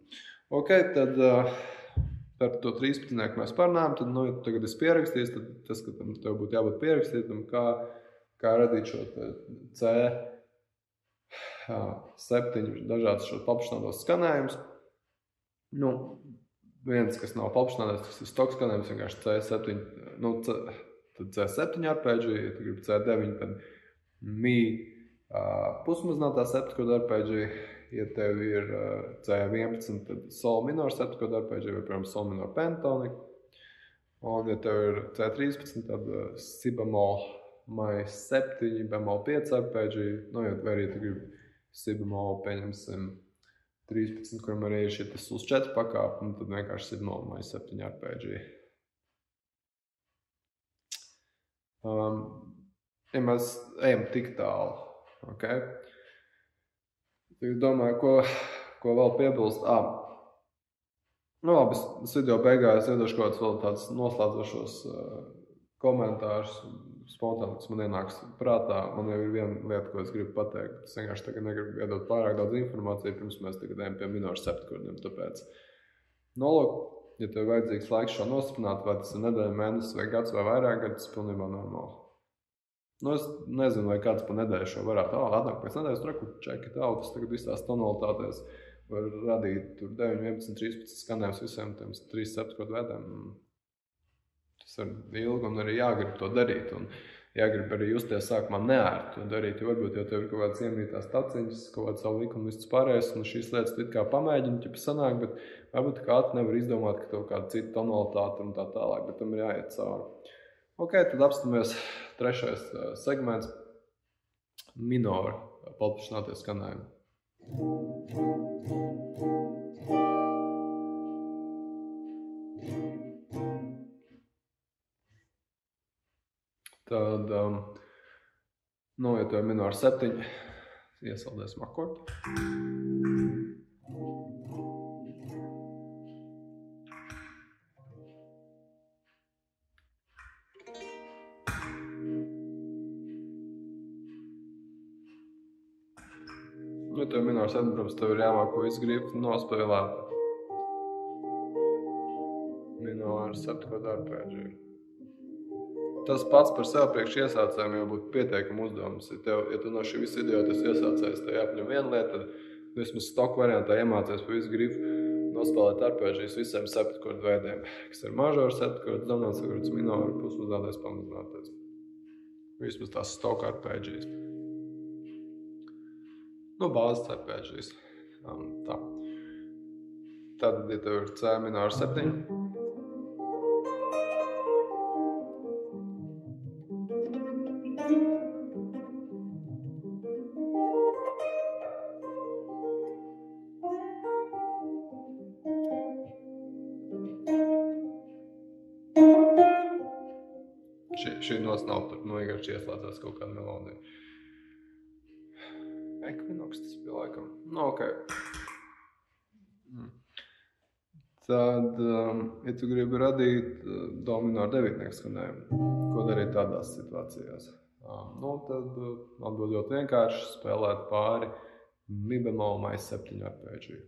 Ok, tad par to 13. mēs parunājam, tad, ja tu tagad esi pierakstījis, tad tas, ka tev būtu jābūt pierakstītam, kā radīt šo C7 dažādas šo paplašinātos skanējumus. Viens, kas nav paplašinātais, tas ir stock skanējums, vienkārši C7, tad C7 arpēģi, ja tu gribi C9, tad mi pusmazinātā septkoda arpēģi, ja tev ir C11, tad sol minor septkoda arpēģi, vai, piemēram, sol minor pentatonika. Un, ja tev ir C13, tad si bemol mai 7, bemol 5 arpēģi, vai arī tu gribi si bemol, pieņemsim, 13, kuram arī ir šitas uz 4 pakāpi, un tad vienkārši si bemol mai 7 arpēģi. Ja mēs ejam tik tālu, okay? Tad domāju, ko vēl piebilst. Labi, es video beigās iedošu kaut kādus vēl tādus noslēdzošos komentārus, spontāni, kas man ienāks prātā. Man jau ir viena lieta, ko es gribu pateikt. Es vienkārši tagad negribu iedot pārāk daudz informāciju, pirms mēs tagad ejam pie minoru septkordiem. Tāpēc, lūk, ja tev vajadzīgs laiks šo nostiprināt, vai tas ir nedēļa, mēnesis vai gads vai vairāk, tas ir pilnībā normāli. Es nezinu, vai kāds pa nedēļu šo varētu atnākt pēc nedēļas, check it out, tas tagad visās tonalitātēs var radīt tur 9, 11, 13 skanējums visiem tiem 3 septkodu veidiem. Tas ir ilgi un arī jāgrib to darīt, un jāgrib arī justies sākumā neērti to darīt, jo varbūt jau tev ir kaut kāds iemītās taciņas, kaut kāds savu likumu viss pārējais, un šīs lietas tu it kā pamēģini, ja sanāk, bet varbūt kāds nevar izdomāt, ka tev kāda cita tonalitāte un tā tālāk, bet tam ir jāiet cauri. Ok, tad apstāmies trešais segments – minori paplašinātie skanējumi. Tad, ja tev ir minori 7, iesaldēsim akordu. Ja tev ir minori 7, protams, tev ir jāmāk, ko visu gribu nospēlēt. Minori septkodu arpēģi. Tas pats par sev priekš iesācējiem jau būtu pieteikuma uzdevums. Ja tu no šī visu video tas iesācējs, tev jāpaņem viena lieta, tad vismaz stock variantā iemācies pa visu gribu nospēlēt arpēģijas visiem septkodu veidiem, kas ir mažori septkods, dominants septkods, minori, pusmazinātais, pamazinātais. Vismaz tās stock arpēģijas. Bāzes arpēģijas. Tā. Tad, ja tev ir C minori 7, šī nos nav tur, vienkārši ieslēdzās kaut kāda melodija. Ekvinoks tas bija laikam. Ok. Tad, ja tu gribi radīt do minori 9 skanējumu, ko darīt tādās situācijās? Tad atbild ļoti vienkārši spēlēt pāri mi bemol mai 7 arpēģiju.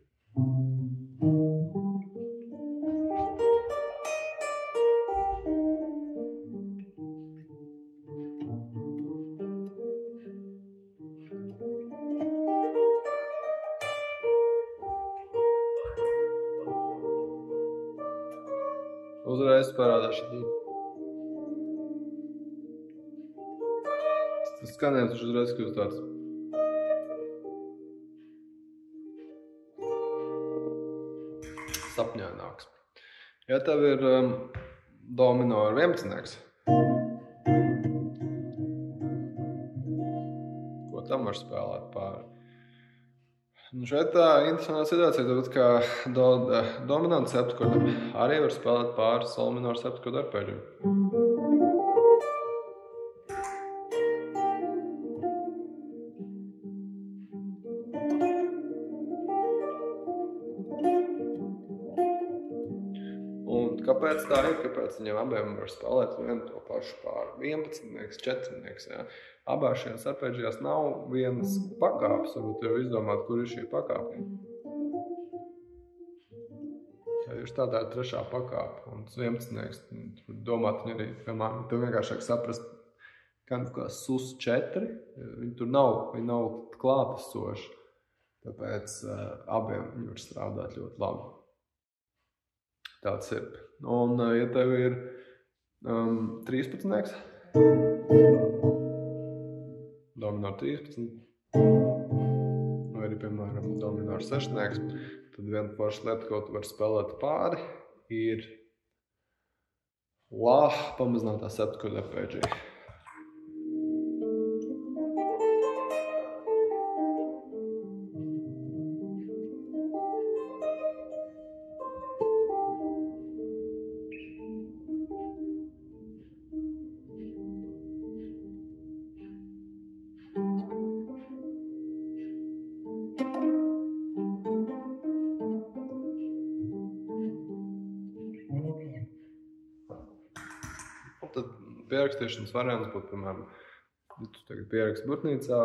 Uzreiz parādās šī. Tas skanējums uzreiz kļūst tāds. Sapņaināks. Ja tev ir do minori 11, ko tam var spēlēt pāri? Šeit tā interesantā situācija, tāpēc kā dominants septkodam arī var spēlēt pāri sol minori septkodu arpēģiem. Un kāpēc tā ir? Kāpēc viņiem abiem var spēlēt vienu to pašu pāri? 11, 4, jā. Abās šajās arpēģijās nav vienas pakāpes, varbūt jau izdomāt, kur ir šī pakāpe. ir tādā trešā pakāpe, un 11. domāt, viņi arī, piemēram, tu vienkāršāk saprast, kā sus 4, viņi nav klātesoši, tāpēc abiem viņi var strādāt ļoti labi. Tāds ir. Un, ja tev ir 13. Domināru 13, vai arī, piemēram, domināru 6, tad viena forša lieta, ko tu vari spēlēt pāri, ir La pamazinātā septiņkordu arpēģija. Tad pierakstīšanas variants būtu, piemēram, tu tagad pieraksti burtnīcā,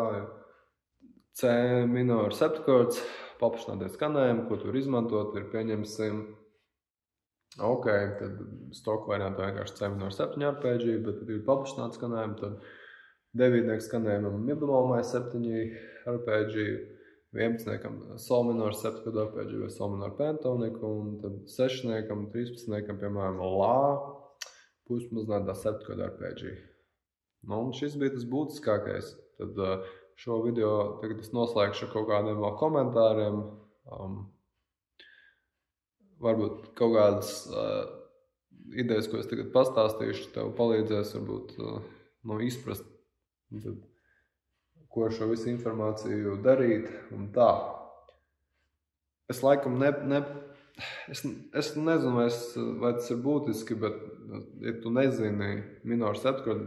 C minora septiņkords, paplašināties skanējumu, ko tu vari izmantot, ir pieņemsim, ok, tad stoku variantā vienkārši C minora 7 arpēģija, bet tad ir paplašināts skanējumu, tad 9. skanējumam mibemolmai 7 arpēģija, 11. sol minora 7 arpēģija vai sol minora pentoniku, un tad 6. 13. piemēram, La pusmazinātā septiņkordu arpēģija. Nu, un šis bija tas būtiskākais. Tad šo video tagad es noslēgšu ar kaut kādiem vēl komentāriem. Varbūt kaut kādas idejas, ko es tagad pastāstīšu, tev palīdzēs varbūt izprast, tad, ko ar šo visu informāciju darīt un tā. Es laikam Es nezinu, vai tas ir būtiski, bet, ja tu nezini minoru septiņkordu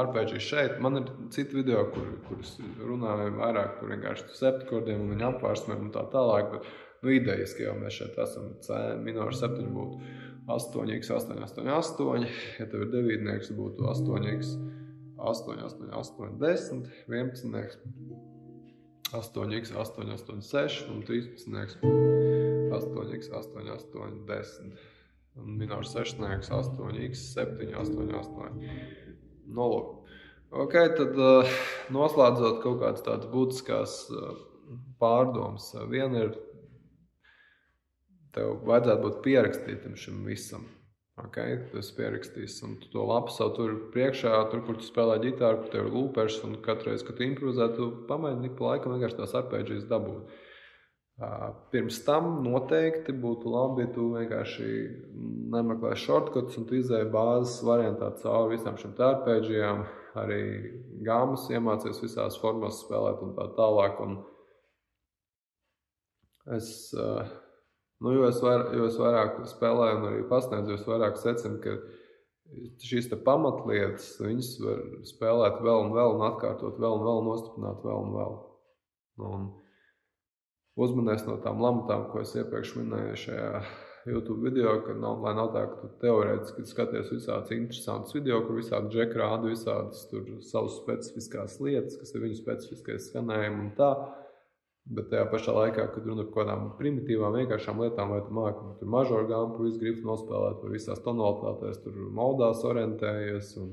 arpēģiju šeit, man ir citi video, kurus runāju vairāk par vienkārši septiņkordiem un viņa apvārsmēm un tā tālāk, bet idejiski jau mēs šeit esam. C minoru 7 būtu 8x, 8, 8, 8, ja tev ir 9, būtu 8x, 8, 8, 8, 10, 11, 8x, 8, 8, 6 un 13. 8x, 8, 8, 10. Un minors 6, 8x, 7, 8, 8. Nu, lūk. Ok, tad noslēdzot kaut kādas tādas būtiskās pārdomas. Viena ir, tev vajadzētu būt pierakstītam šim visam. Ok, tu esi pierakstījis, un tu to lapu savu tur priekšā, tur, kur tu spēlē ģitāru, kur tev ir lūpers, un katreiz, kad tu improvizē, tu pamēģini pa laikam vienkārši tās arpēģijas dabūt. Pirms tam noteikti būtu labi, ja tu vienkārši nemeklē shortcuts un tu izēji bāzes variantā cauri visām šiem arpēģijām, arī gāmas iemācies visās formās spēlēt un tā tālāk. Un jo es vairāk spēlēju un arī pasniedzu, jo es vairāk secinu, ka šīs te pamatlietas, viņas var spēlēt vēl un atkārtot vēl un vēl, nostiprināt vēl un vēl. Un uzmanēs no tām lamatām, ko es iepriekš minēju šajā YouTube video, ka lai nav tā, ka tu teorētiski skaties visādas interesantas video, kur visādi džeki rāda visādas tur savas specifiskās lietas, kas ir viņu specifiskais skanējumi un tā, bet tajā pašā laikā, kad runa par kādām primitīvām, vienkāršām lietām, vai tu māki tur mažoru gampu visu gribu nospēlēt, vai visās tonalitātēs tur modās orientējies, un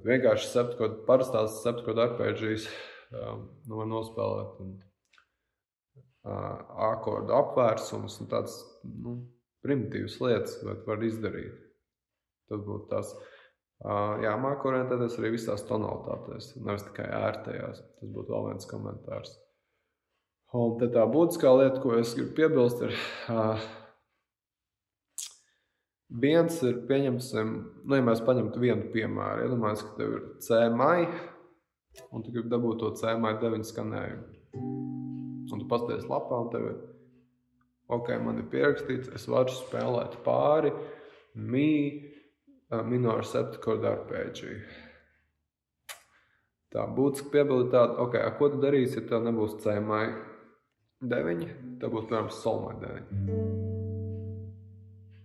vienkārši parastās septiņkordu arpēģijas var nospēlēt. Akordu apvērsumus un tādas primitīvas lietas, bet var izdarīt. Tas būtu tas. Māk orientēties arī visās tonalitātēs, nevis tikai ērtajās. Tas būtu vēl viens komentārs. Un te tā būtiskā lieta, ko es gribu piebilst, ir viens ir, pieņemsim, ja mēs paņemtu vienu piemēru, iedomājies, ka tev ir C-mai, un tu gribi dabūt to C-mai 9 skanējumu. Un tu pasties lapā, un tev ir, ok, man ir pierakstīts, es varu spēlēt pāri minoru septiņkordu arpēģiju. Tā būtiski piebildi tāda, ok, ko tu darīsi, ja tev nebūs C-mai 9, tev būs, piemēram, sol-mai 9.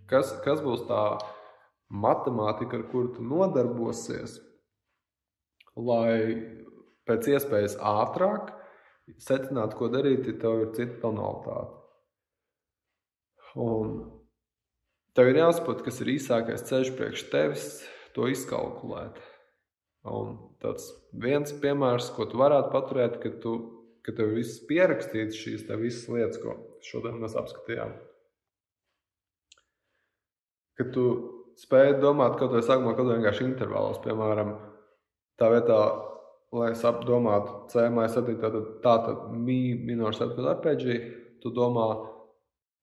Kas būs tā matemātika, ar kuru tu nodarbosies, lai pēc iespējas ātrāk secināt, ko darīt, ja tev ir cita tonalitāte. Un tev ir jāsaprot, kas ir īsākais ceļš priekš tevis, to izkalkulēt. Un tāds viens piemērs, ko tu varētu paturēt, ka tev viss pierakstīts šīs te visas lietas, ko šodien mēs apskatījām. Ka tu spēj domāt kaut vai sākumā, kaut vai vienkārši intervālos, piemēram, tā vietā, lai es domātu C māja 7, tātad mi minor 7 arpeggi, tu domā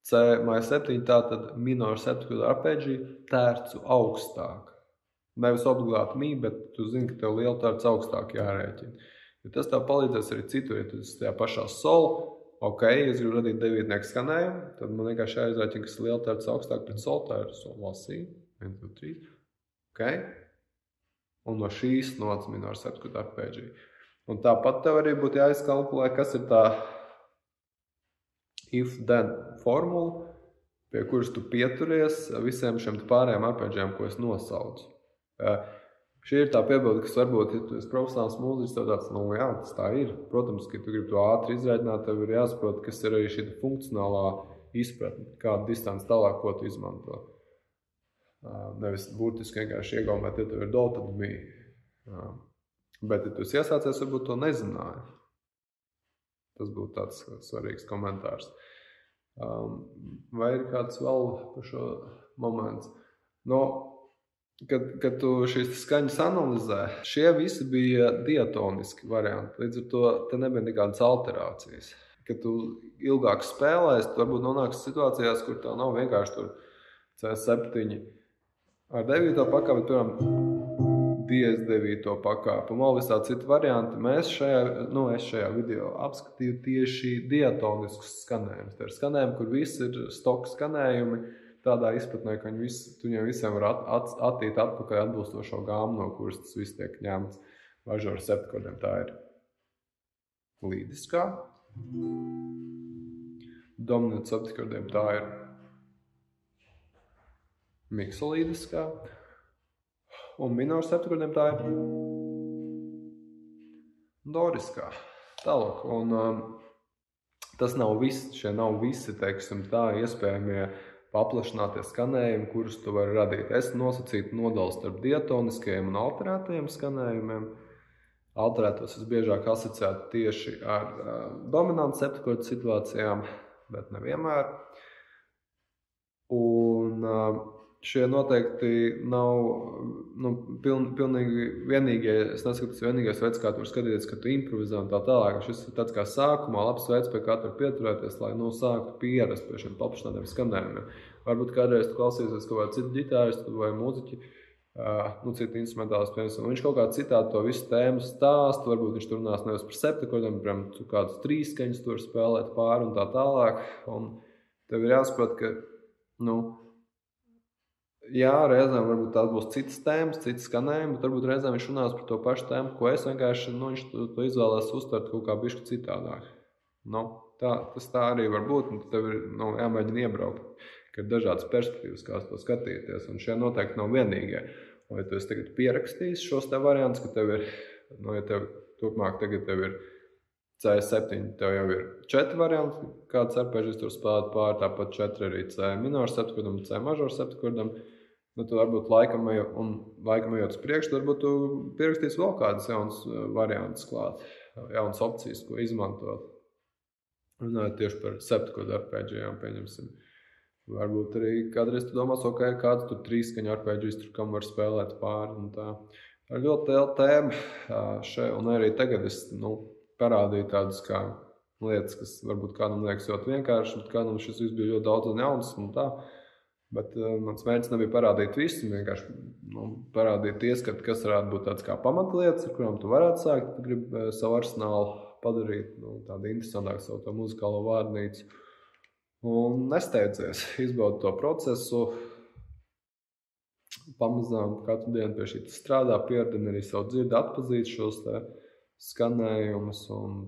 C māja 7, tātad minor 7 arpeggi tērcu augstāk. Nevis obligāti mi, bet tu zini, ka tev liela tērts augstāk jārēķina. Jo tas tev palīdzēs arī citur, ja tu esi tajā pašā sol, ok, ja es gribu radīt 9 skanējumu, tad man vienkārši jāizrēķina, kas liela tērts augstāk pret sol, tā ir sol lasī, 1, 2, 3, ok? Un no šīs nots minor 7 arpeggi. Un tāpat tev arī būtu jāizkalkulē, kas ir tā if-then formula, pie kuras tu pieturies visiem šiem pārējiem arpeģiem, ko es nosaucu. Šī ir tā piebilde, kas varbūt, ja tu esi profesionāls mūziķis, tev tāds, jā, tas tā ir. Protams, ka tu gribi to ātri izrēķināt, tev ir jāsaprot, kas ir arī šī funkcionālā izpratne, kāda distance tālāk, ko tu izmanto. Nevis burtiski vienkārši iegaumēt, ja tev ir do, tad mi. Bet, ja tu esi iesācies, varbūt to nezināji. Tas būtu tāds svarīgs komentārs. Vai ir kāds vēl par šo momentu? Kad tu šīs skaņas analizē, šie visi bija diatoniski varianti. Līdz ar to te nebija nekādas alterācijas. Kad tu ilgāk spēlēsi, tu varbūt nonāks situācijās, kur tā nav vienkārši tur C7 ar 9. pakāpi, piemēram, diez 9. pakāpi. Un vēl visā citi varianti. Es šajā video apskatīju tieši diatoniskus skanējumus. Tā ir skanējumi, kur visi ir stoka skanējumi. Tādā izpratnē, ka viņiem visiem var attīt atpakaļ atbilstošo gāmu, no kuras tas viss tiek ņemts mažoru septkordiem. Tā ir līdiskā. Dominant septkordiem tā ir miksolīdiskā. Un minor septkordiem tā ir doriskā. Tālāk. Un tas nav viss, šie nav visi, teiksim, tā iespējamie paplašinātie skanējumi, kurus tu vari radīt. Es nosacītu nodalu starp diatoniskajiem un alterētajiem skanējumiem. Alterētos es biežāk asociētu tieši ar dominantu septkordu situācijām, bet nevienmēr. Un šie noteikti nav pilnīgi vienīgie, es nesaku, tas vienīgais veids, kā tu vari skatīties, ka tu improvizē un tā tālāk. Šis ir tāds kā sākumā labs veids, pie kā tu vari pieturēties, lai sāktu pierast pie šiem paplašinātiem skanējumiem. Varbūt kādreiz tu klausīsies kaut kādu citu ģitāristu vai mūziķi, citu instrumentālistu, un viņš kaut kā citādi to visu tēmu stāst, varbūt viņš tur runās nevis par septakordiem, piemēram, tu kādus trīskaņus tur spēlēt pāri un tā tālāk, un tev ir jāsaprot, ka, jā, reizēm varbūt tās būs citas tēmas, citas skanējumi, bet varbūt reizēm viņš runās par to pašu tēmu, ko es vienkārši, viņš to izvēlēs uztvert kaut kā bišķi citādāk. Tas tā arī var būt, un tev ir jāmēģina iebraukt, ka ir dažādas perspektīvas, kā to skatīties, un šie noteikti nav vienīgie. Un ja tu esi tagad pierakstījis šos te variantus, ka tev ir, ja tev turpmāk tagad tev ir C7, tev jau ir 4 varianti, kāds arpeģis tur spēlēt pāri, tāpat 4 arī C minor septkordam un C mažor septkordam. Tu varbūt laikam ejot uz priekšu, varbūt tu pierakstīsi vēl kādas jaunas variantus klāt, jaunas opcijas, ko izmantot. Runājot tieši par septkordu arpeģijām, pieņemsim. Varbūt arī kādreiz tu domās, kāds tur trīskaņu arpeģis tur, kam var spēlēt pāri un tā. Tā ir ļoti liela tēma šeit, un arī tagad es, parādīju tādas kā lietas, kas varbūt kādam liekas ļoti vienkārši, bet kādam šis viss bija ļoti daudz un jauns un tā. Bet mans mērķis nebija parādīt visu, vienkārši parādīt ieskatu, kas varētu būt tāds kā pamatlietas, ar kurām tu varētu sākt, tu gribi savu arsenālu padarīt tādu interesantāku savu to muzikālo vārnīcu. Un nesteidzies, izbaudi to procesu, pamazām katru dienu pie šī strādā, pieredini arī savu dzirdi, atpazīt šos te skanējumus un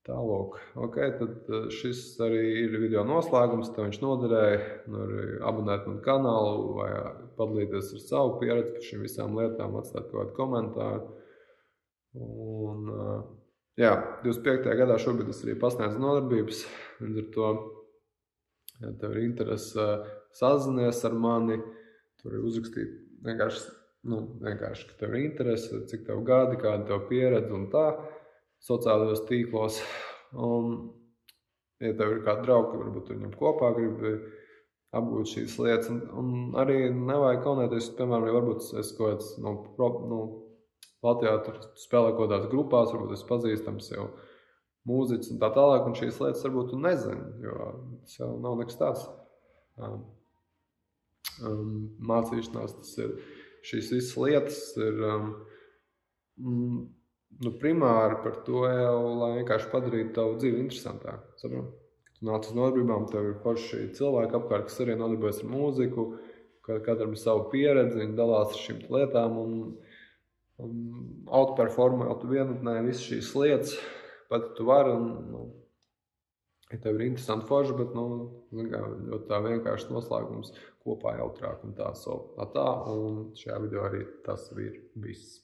tālāk. Tad šis arī ir video noslēgums, tev viņš noderēja, arī abonēt manu kanālu vai padalīties ar savu pieredzi par šīm visām lietām, atstāt kaut kādu komentāru. Un, 25. gadā šobrīd es arī pasniedzu nodarbības, līdz ar to Ja tev ir interese, sazinies ar mani, tur ir uzrakstīt vienkārši, ka tev ir interese, cik tev gadi, kāda tev pieredze un tā, sociālajos tīklos. Un, ja tev ir kādi draugi, varbūt viņam kopā gribi apgūt šīs lietas, un arī nevajag kaunēties, piemēram, ja varbūt es kaut kāds, Latvijā tur spēlē kaut kādās grupās, varbūt es pazīstams jau mūziķis un tā tālāk, un šīs lietas varbūt tu nezini, jo tas jau nav nekas tāds. Mācīšanās, tas ir, šīs visas lietas ir primāri par to jau, lai vienkārši padarītu tavu dzīvi interesantāku. Saprot? Tu nāc uz nodarbībām, tev ir paši cilvēki apkārt, kas arī nodarbojas ar mūziku, katram ir savu pieredzi, viņi dalās ar šīm lietām un outperformē tu vienatnē visas šīs lietas, pat tu vari, ja tev ir interesanti forši, bet, ļoti tā vienkārši noslēgums kopā jautrāk un tā, un šajā video arī tas ir viss.